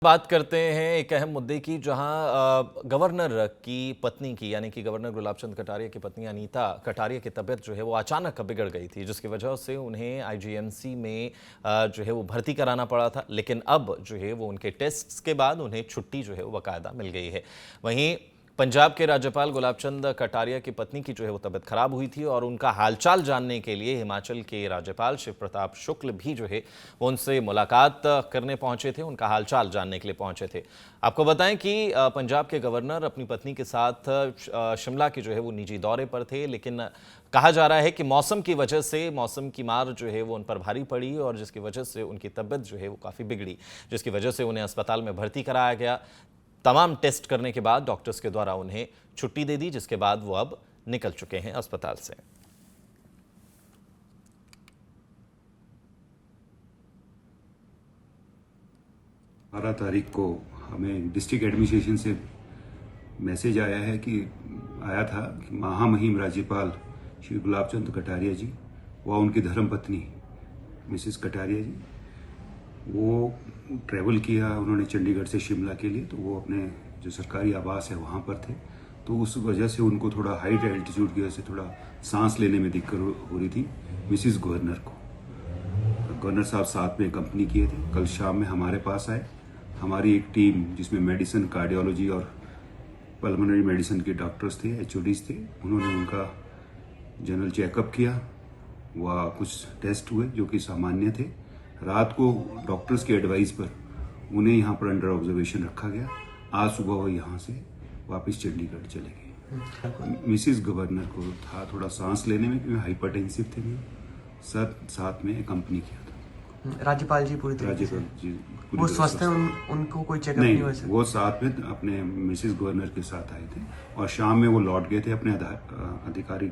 बात करते हैं एक अहम मुद्दे की जहां गवर्नर की पत्नी की यानी कि गवर्नर गुलाब चंद कटारिया की पत्नी अनीता कटारिया की तबीयत जो है वो अचानक बिगड़ गई थी, जिसकी वजह से उन्हें आईजीएमसी में जो है वो भर्ती कराना पड़ा था। लेकिन अब जो है वो उनके टेस्ट्स के बाद उन्हें छुट्टी जो है वो बाकायदा मिल गई है। वहीं पंजाब के राज्यपाल गुलाब चंद कटारिया की पत्नी की जो है वो तबीयत खराब हुई थी और उनका हालचाल जानने के लिए हिमाचल के राज्यपाल शिव प्रताप शुक्ल भी जो है वो उनसे मुलाकात करने पहुंचे थे, उनका हालचाल जानने के लिए पहुंचे थे। आपको बताएं कि पंजाब के गवर्नर अपनी पत्नी के साथ शिमला के जो है वो निजी दौरे पर थे, लेकिन कहा जा रहा है कि मौसम की वजह से मौसम की मार जो है वो उन पर भारी पड़ी और जिसकी वजह से उनकी तबीयत जो है वो काफ़ी बिगड़ी, जिसकी वजह से उन्हें अस्पताल में भर्ती कराया गया। तमाम टेस्ट करने के बाद डॉक्टर्स के द्वारा उन्हें छुट्टी दे दी, जिसके बाद वो अब निकल चुके हैं अस्पताल से। 12 तारीख को हमें डिस्ट्रिक्ट एडमिनिस्ट्रेशन से मैसेज आया था कि महामहिम राज्यपाल श्री गुलाब चंद कटारिया जी व उनकी धर्मपत्नी मिसेस कटारिया जी वो ट्रैवल किया उन्होंने चंडीगढ़ से शिमला के लिए। तो वो अपने जो सरकारी आवास है वहाँ पर थे, तो उस वजह से उनको थोड़ा हाइट एल्टीट्यूड की वजह से थोड़ा सांस लेने में दिक्कत हो रही थी मिसिस गवर्नर को। गवर्नर साहब साथ में कंपनी किए थे। कल शाम में हमारे पास आए, हमारी एक टीम जिसमें मेडिसिन, कार्डियोलॉजी और पल्मोनरी मेडिसिन के डॉक्टर्स थे, एचओडीज थे। उन्होंने उनका जनरल चेकअप किया, वह कुछ टेस्ट हुए जो कि सामान्य थे। रात को डॉक्टर्स के एडवाइस पर उन्हें यहाँ पर अंडर ऑब्जर्वेशन रखा गया। आज सुबह वो यहाँ से वापस चंडीगढ़ चले गए। मिसिस गवर्नर को था थोड़ा सांस लेने में, क्योंकि हाइपरटेंसिव थे, सर साथ में कंपनी किया था। राज्यपाल जी पूरी तरह से वो स्वस्थ हैं, उनको कोई चेकअप नहीं हुआ? वो साथ में अपने मिसिस गवर्नर के साथ आए थे और शाम में वो लौट गए थे अपने अधिकारी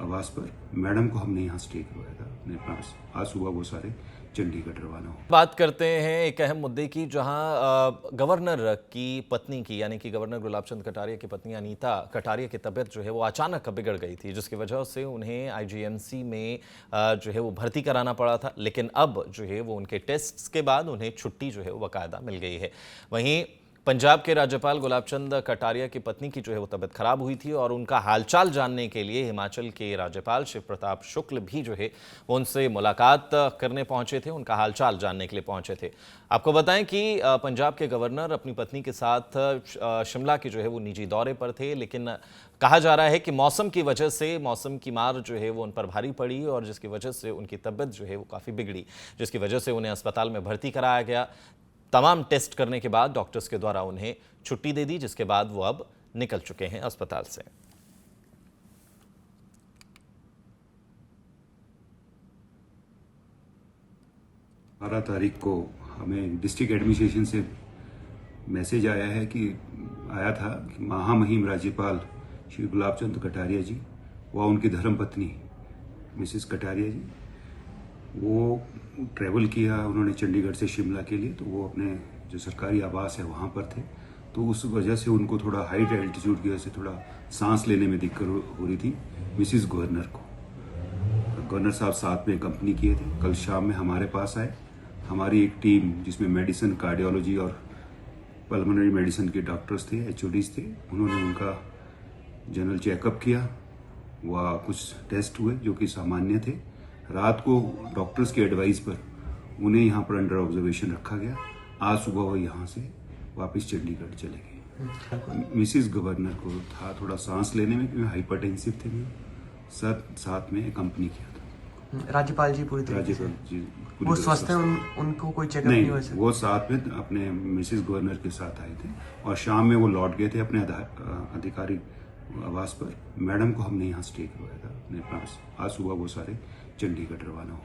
आवास पर। मैडम को हमने यहाँ स्टे करवाया था अपने पास। आज सुबह वो सारे चंडीगढ़ रवाना हो। बात करते हैं एक अहम मुद्दे की जहां गवर्नर की पत्नी की यानी कि गवर्नर गुलाब चंद कटारिया की पत्नी अनीता कटारिया की तबीयत जो है वो अचानक बिगड़ गई थी, जिसकी वजह से उन्हें आईजीएमसी में जो है वो भर्ती कराना पड़ा था। लेकिन अब जो है वो उनके टेस्ट्स के बाद उन्हें छुट्टी जो है वो बाकायदा मिल गई है। वहीं पंजाब के राज्यपाल गुलाब चंद कटारिया की पत्नी की जो है वो तबीयत खराब हुई थी और उनका हालचाल जानने के लिए हिमाचल के राज्यपाल शिव प्रताप शुक्ल भी जो है वो उनसे मुलाकात करने पहुंचे थे, उनका हालचाल जानने के लिए पहुंचे थे। आपको बताएं कि पंजाब के गवर्नर अपनी पत्नी के साथ शिमला के जो है वो निजी दौरे पर थे, लेकिन कहा जा रहा है कि मौसम की वजह से मौसम की मार जो है वो उन पर भारी पड़ी और जिसकी वजह से उनकी तबीयत जो है वो काफ़ी बिगड़ी, जिसकी वजह से उन्हें अस्पताल में भर्ती कराया गया। तमाम टेस्ट करने के बाद डॉक्टर्स के द्वारा उन्हें छुट्टी दे दी, जिसके बाद वो अब निकल चुके हैं अस्पताल से। बारह तारीख को हमें डिस्ट्रिक्ट एडमिनिस्ट्रेशन से मैसेज आया था कि महामहिम राज्यपाल श्री गुलाब चंद कटारिया जी व उनकी धर्मपत्नी मिसेस कटारिया जी वो ट्रैवल किया उन्होंने चंडीगढ़ से शिमला के लिए। तो वो अपने जो सरकारी आवास है वहाँ पर थे, तो उस वजह से उनको थोड़ा हाइट एल्टीट्यूड की वजह से थोड़ा सांस लेने में दिक्कत हो रही थी मिसिस गवर्नर को। गवर्नर साहब साथ में कंपनी किए थे। कल शाम में हमारे पास आए, हमारी एक टीम जिसमें मेडिसिन, कार्डियोलॉजी और पल्मोनरी मेडिसिन के डॉक्टर्स थे, एचओडीज थे। उन्होंने उनका जनरल चेकअप किया, वह कुछ टेस्ट हुए जो कि सामान्य थे। रात को डॉक्टर्स के एडवाइस पर उन्हें यहाँ पर अंडर ऑब्जर्वेशन रखा गया। आज सुबह वो यहाँ से वापस चंडीगढ़ चले गए। मिसिस गवर्नर को था थोड़ा सांस लेने में, क्योंकि हाइपरटेंसिव थे, सर साथ में कंपनी किया था। राज्यपाल जी पूरी तरह से वो स्वस्थ हैं, उनको कोई चेकअप नहीं हुआ? वो साथ में अपने मिसिस गवर्नर के साथ आए थे और शाम में वो लौट गए थे अपने अधिकारी आवास पर। मैडम को हमने यहाँ स्टे करवाया था अपने पास। आज सुबह वो सारे चंडीगढ़ रवाना हो।